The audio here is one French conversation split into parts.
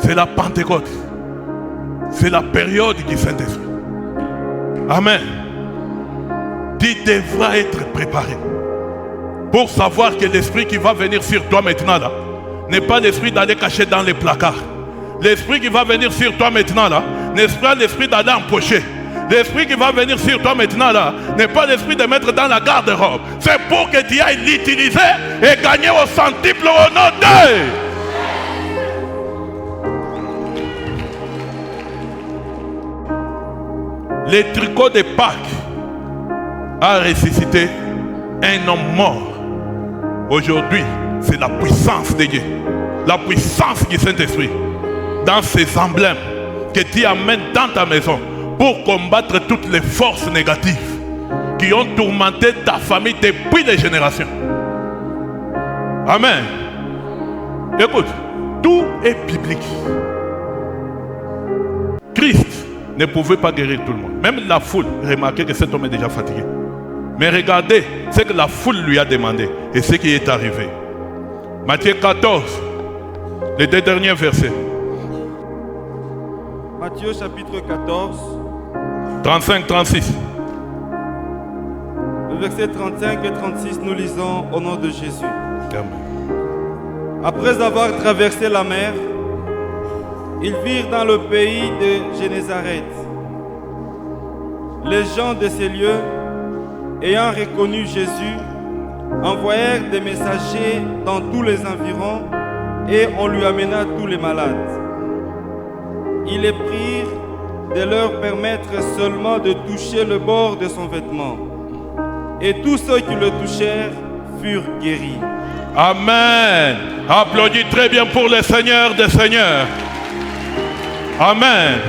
C'est la Pentecôte. C'est la période du Saint-Esprit. Amen. Tu devras être préparé pour savoir que l'esprit qui va venir sur toi maintenant là n'est pas l'esprit d'aller cacher dans les placards. L'esprit qui va venir sur toi maintenant là n'est pas l'esprit d'aller empocher. L'esprit qui va venir sur toi maintenant là n'est pas l'esprit de mettre dans la garde-robe. C'est pour que tu ailles l'utiliser et gagner au centuple au nom de... Les tricots de Pâques a ressuscité un homme mort. Aujourd'hui, c'est la puissance de Dieu, la puissance du Saint-Esprit dans ces emblèmes que tu amènes dans ta maison pour combattre toutes les forces négatives qui ont tourmenté ta famille depuis des générations. Amen. Écoute, tout est biblique. Christ ne pouvait pas guérir tout le monde. Même la foule, remarquez que cet homme est déjà fatigué. Mais regardez ce que la foule lui a demandé et ce qui est arrivé. Matthieu 14, les 2 derniers versets. Matthieu chapitre 14, 35-36. le verset 35 et 36, nous lisons au nom de Jésus. Amen. Après avoir traversé la mer, ils virent dans le pays de Génézareth. Les gens de ces lieux, ayant reconnu Jésus, envoyèrent des messagers dans tous les environs et on lui amena tous les malades. Ils les prirent de leur permettre seulement de toucher le bord de son vêtement. Et tous ceux qui le touchèrent furent guéris. Amen. Applaudis très bien pour le Seigneur des Seigneurs. Amen.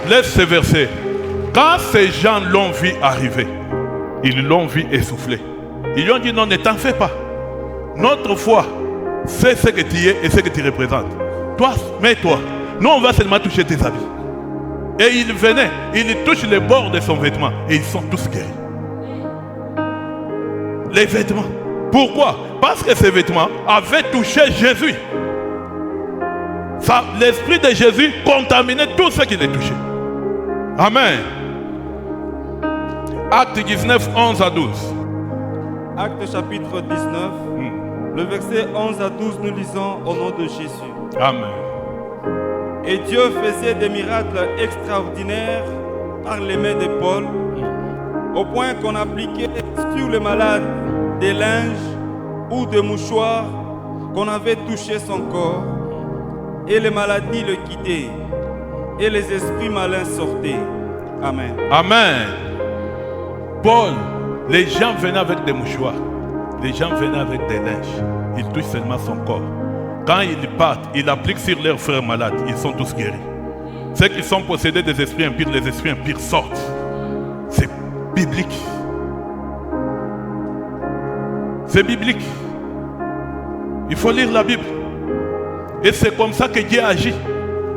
Laisse ce verset. Quand ces gens l'ont vu arriver, ils l'ont vu essouffler. Ils lui ont dit non, ne t'en fais pas. Notre foi, c'est ce que tu es et ce que tu représentes. Toi, mets-toi. Nous, on va seulement toucher tes habits. Et il venait, il touche les bords de son vêtement et ils sont tous guéris. Les vêtements. Pourquoi? Parce que ces vêtements avaient touché Jésus. L'esprit de Jésus contaminait tout ce qui les touchait. Amen. Acte 19, 11 à 12. Acte chapitre 19, le verset 11 à 12, nous lisons au nom de Jésus. Amen. Et Dieu faisait des miracles extraordinaires par les mains de Paul, au point qu'on appliquait sur les malades des linges ou des mouchoirs, qu'on avait touché son corps, et les maladies le quittaient, et les esprits malins sortaient. Amen. Amen. Paul, les gens venaient avec des mouchoirs, les gens venaient avec des linges, ils touchent seulement son corps. Quand ils partent, ils appliquent sur leurs frères malades, ils sont tous guéris. Ceux qui sont possédés des esprits impurs, les esprits impurs sortent. C'est biblique. C'est biblique. Il faut lire la Bible. Et c'est comme ça que Dieu agit.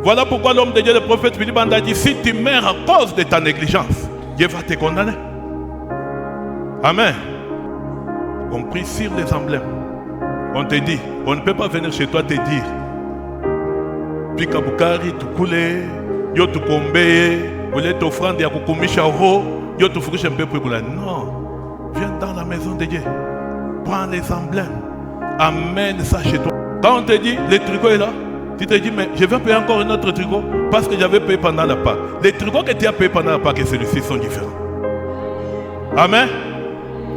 Voilà pourquoi l'homme de Dieu, le prophète Philippe, a dit, si tu meurs à cause de ta négligence, Dieu va te condamner. Amen. On prie sur les emblèmes. On te dit, on ne peut pas venir chez toi te dire Pika Bukari, tu coulé, yo tu combe, ou les offrandes ya kukumisha ho, yo tu fukusha un peu pour la. Non. Viens dans la maison de Dieu. Prends les emblèmes. Amène ça chez toi. Quand on te dit, le tricot est là, tu te dis, mais je vais payer encore un autre tricot parce que j'avais payé pendant la Pâque. Les tricots que tu as payé pendant la Pâque et celui-ci sont différents. Amen.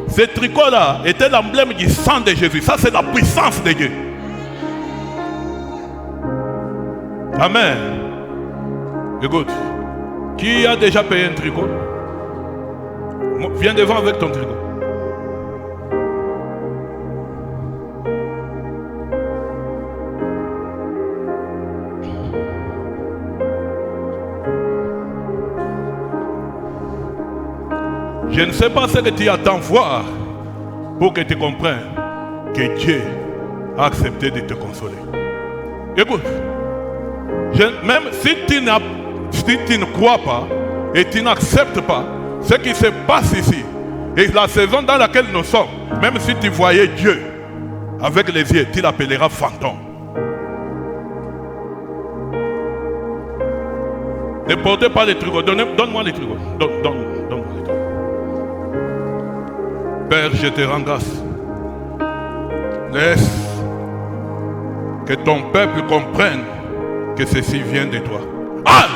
Ce tricot-là était l'emblème du sang de Jésus. Ça, c'est la puissance de Dieu. Amen. Écoute, qui a déjà payé un tricot? Viens devant avec ton tricot. Je ne sais pas ce que tu attends voir pour que tu comprennes que Dieu a accepté de te consoler. Écoute, même si tu ne crois pas et tu n'acceptes pas ce qui se passe ici et la saison dans laquelle nous sommes, même si tu voyais Dieu avec les yeux, tu l'appelleras fantôme. Ne portez pas les trucs. Donne-moi les trucs. Donne-moi les trucs. Père, je te rends grâce. Laisse que ton peuple comprenne que ceci vient de toi. Aïe!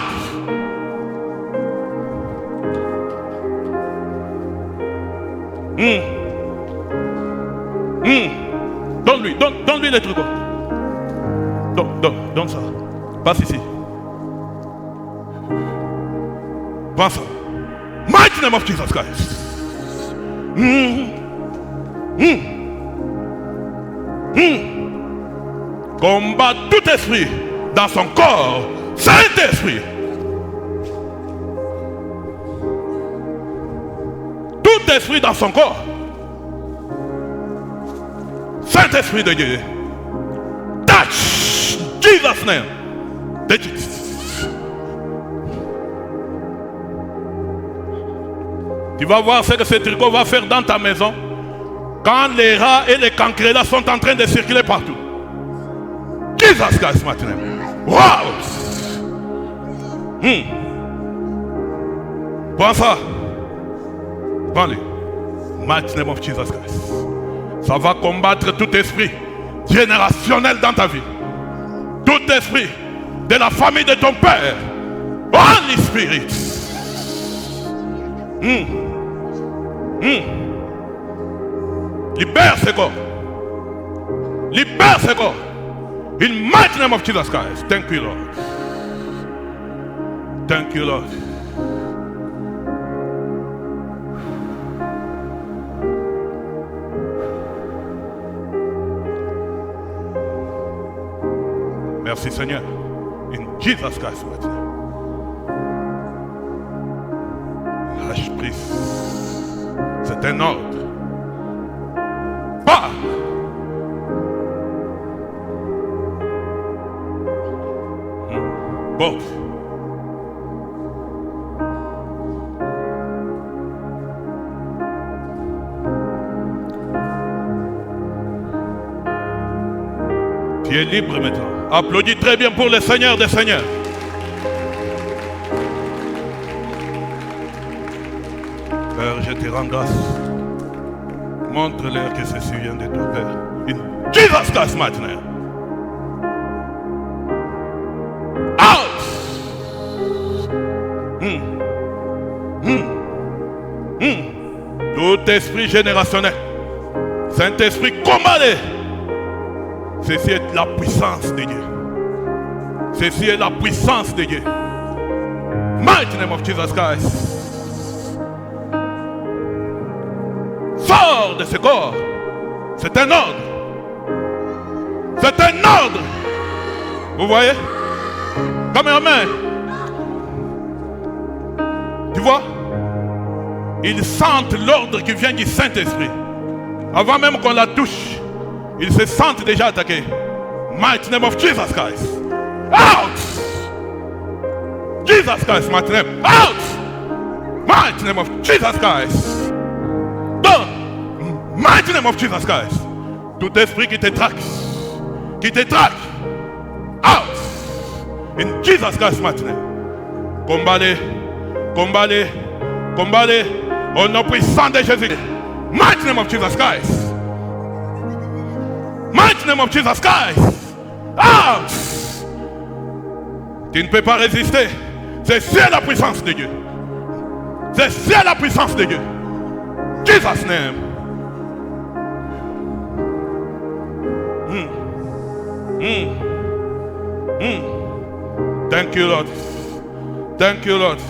Donne-lui les trucs. Donne ça. Passe ici. Prends ça. Mighty name of Jesus Christ. Combat tout esprit dans son corps. Saint-Esprit. Tout esprit dans son corps. Saint-Esprit de Dieu. Touch Jesus' name. Touch it. Tu vas voir ce que ce tricot va faire dans ta maison quand les rats et les cancrelats sont en train de circuler partout. Jesus Christ maintenant. Wow! Prends ça. Prends-le. Mighty name of Jesus Christ. Ça va combattre tout esprit générationnel dans ta vie. Tout esprit de la famille de ton père. Holy Spirit. Libère ce corps. Libère ce corps. In mighty name of Jesus Christ. Thank you, Lord. Thank you, Lord. Merci Seigneur. In Jesus Christ. Lâche prise. C'est un ordre. Pas. Bon. Tu es libre maintenant. Applaudis très bien pour le Seigneur des Seigneurs. Père, je te rends grâce. Montre-leur que ceci vient de ton Père. In Jesus Christ maintenant. Out! Tout esprit générationnel. Saint-Esprit, combat-les. Ceci est la puissance de Dieu. Ceci est la puissance de Dieu. Mighty name of Jesus Christ. Sors de ce corps. C'est un ordre. C'est un ordre. Vous voyez? Caméraman. Tu vois? Ils sentent l'ordre qui vient du Saint-Esprit. Avant même qu'on la touche, ils se sentent déjà attaqués. Mighty name of Jesus Christ. Out! Jesus Christ, mighty name. Out! Mighty name of Jesus Christ. Dans mighty name of Jesus Christ. Tout esprit qui te traque. Qui te traque. Out! In Jesus Christ, mighty name. Combat-les. Combat-les. Combat-les. Au nom puissant de Jésus. Mighty name of Jesus Christ. Mighty name of Jesus Christ. Out! Tu ne peux pas résister. C'est la puissance de Dieu. C'est la puissance de Dieu. Jesus name. Thank you, Lord. Thank you, Lord.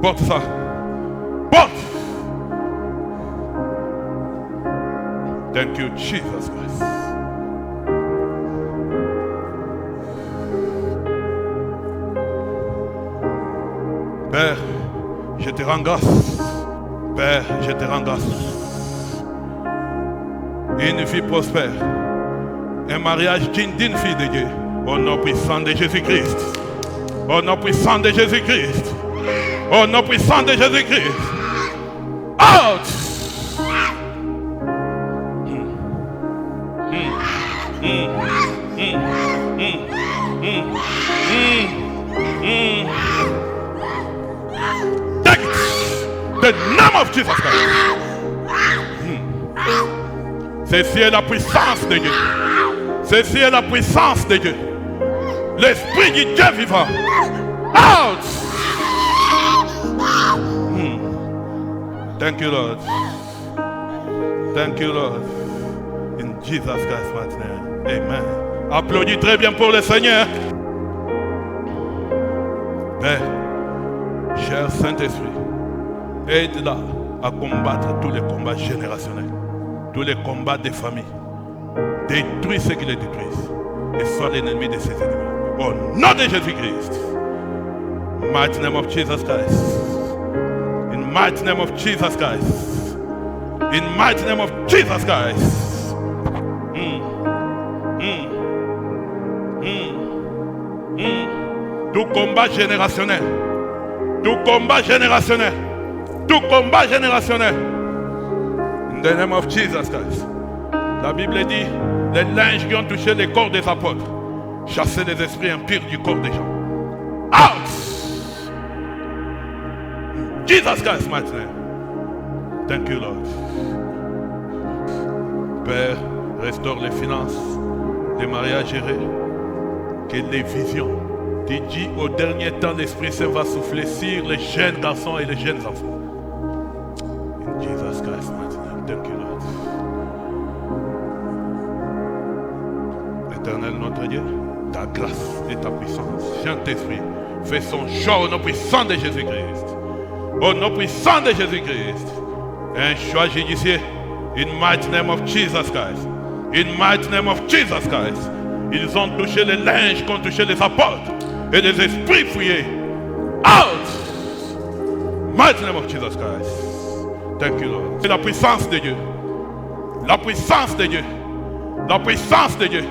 Porte ça. Porte. Thank you, Jesus Christ. Père, je te rends grâce. Père, je te rends grâce. Une vie prospère. Un mariage digne d'une fille de Dieu. Au nom puissant de Jésus-Christ. Au nom puissant de Jésus-Christ. Au nom puissant de Jésus-Christ. Out! The name of Jesus Christ. Ceci est la puissance de Dieu. Ceci est la puissance de Dieu. L'esprit du Dieu vivant. Out! Thank you, Lord. Thank you, Lord. In Jesus Christ's mighty name. Amen. Applaudis très bien pour le Seigneur. Père, cher Saint-Esprit, aide-la à combattre tous les combats générationnels, tous les combats des familles. Détruis ce qui les détruisent et sois l'ennemi de ses ennemis. Au nom de Jésus-Christ. Mighty name of Jesus Christ. In mighty name of Jesus Christ. In mighty name of Jesus Christ. Tout combat générationnel. Tout combat générationnel. Tout combat générationnel. In the name of Jesus Christ. La Bible dit, les linges qui ont touché les corps des apôtres, chasser les esprits impurs du corps des gens. Out! Jesus Christ, mighty name. Thank you, Lord. Père, restaure les finances, les mariages gérés, que les visions. Tu dis au dernier temps, l'Esprit Saint va souffler sur les jeunes garçons et les jeunes enfants. In Jesus Christ, mighty name. Thank you, Lord. Éternel notre Dieu, ta grâce et ta puissance, Saint-Esprit, fais son choix au nom puissant de Jésus-Christ. Au nom puissant de Jésus-Christ. Un choix judicieux. In mighty name of Jesus Christ. In mighty name of Jesus Christ. Ils ont touché les linges qu'ont touché les apôtres et les esprits fouillés. Out! Mighty name of Jesus Christ. Thank you, Lord. C'est la puissance de Dieu. La puissance de Dieu. La puissance de Dieu.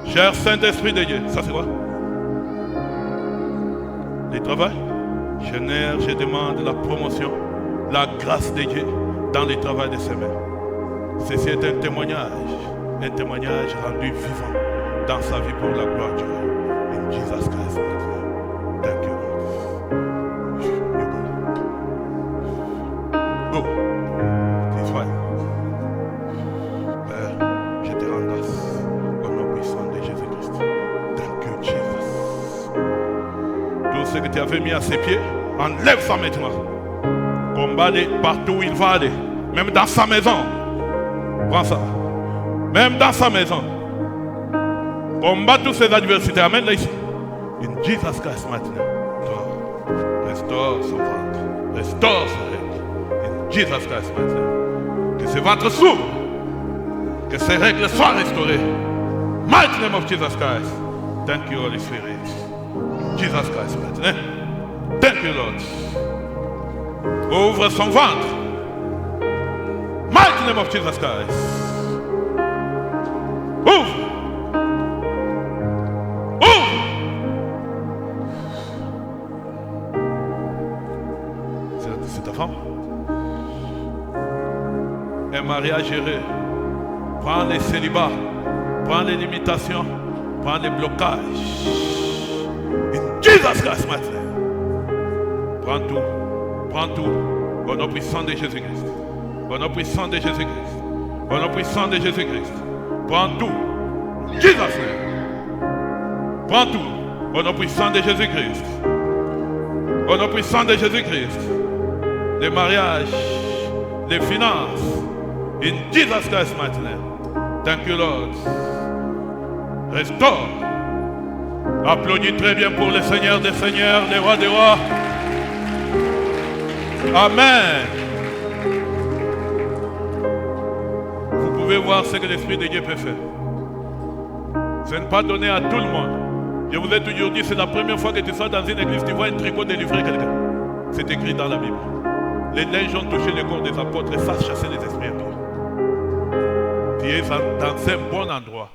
Cher Saint-Esprit de Dieu. Ça c'est quoi? Le travail. Je demande la promotion, la grâce de Dieu dans le travail de ses mains. Ceci est un témoignage rendu vivant dans sa vie pour la gloire de Dieu. In Jesus Christ. Thank you, Lord. Go. This way. Père, je te rends grâce au nom puissant de Jésus-Christ. Thank you, Jesus. Tout ce que tu avais mis à ses pieds, enlève ça maintenant. Combat-le partout où il va aller. Même dans sa maison. Prends ça. Même dans sa maison. Combat toutes ses adversités. Amène-le ici. In Jesus Christ maintenant. Restaure son ventre. Restaure ses règles. In Jesus Christ maintenant. Que ce ventre s'ouvre. Que ses règles soient restaurées. Mighty name of Jesus Christ. Thank you, Holy Spirit. Jesus Christ maintenant. Thank you, Lord. Ouvre son ventre. Mighty name of Jesus Christ. Ouvre. Ouvre. C'est ta femme? Un mariage géré. Prends les célibats. Prends les limitations. Prends les blocages. In Jesus Christ maintenant. Prends tout. Prends tout. Au nom puissant de Jésus-Christ. Au nom puissant de Jésus-Christ. Au nom puissant de Jésus-Christ. Prends tout. Jesus name. Prends tout. Au nom puissant de Jésus-Christ. Au nom puissant de Jésus-Christ. Les mariages. Les finances. In Jesus Christ mighty name. Thank you, Lord. Restaure. Applaudis très bien pour le Seigneur des Seigneurs, les rois des rois. Amen. Vous pouvez voir ce que l'Esprit de Dieu peut faire. Ce n'est pas donné à tout le monde. Je vous ai toujours dit, c'est la première fois que tu sors dans une église, tu vois un tricot délivrer quelqu'un. C'est écrit dans la Bible. Les linges ont touché le corps des apôtres et ça chasser les esprits impurs. Tu es dans un bon endroit.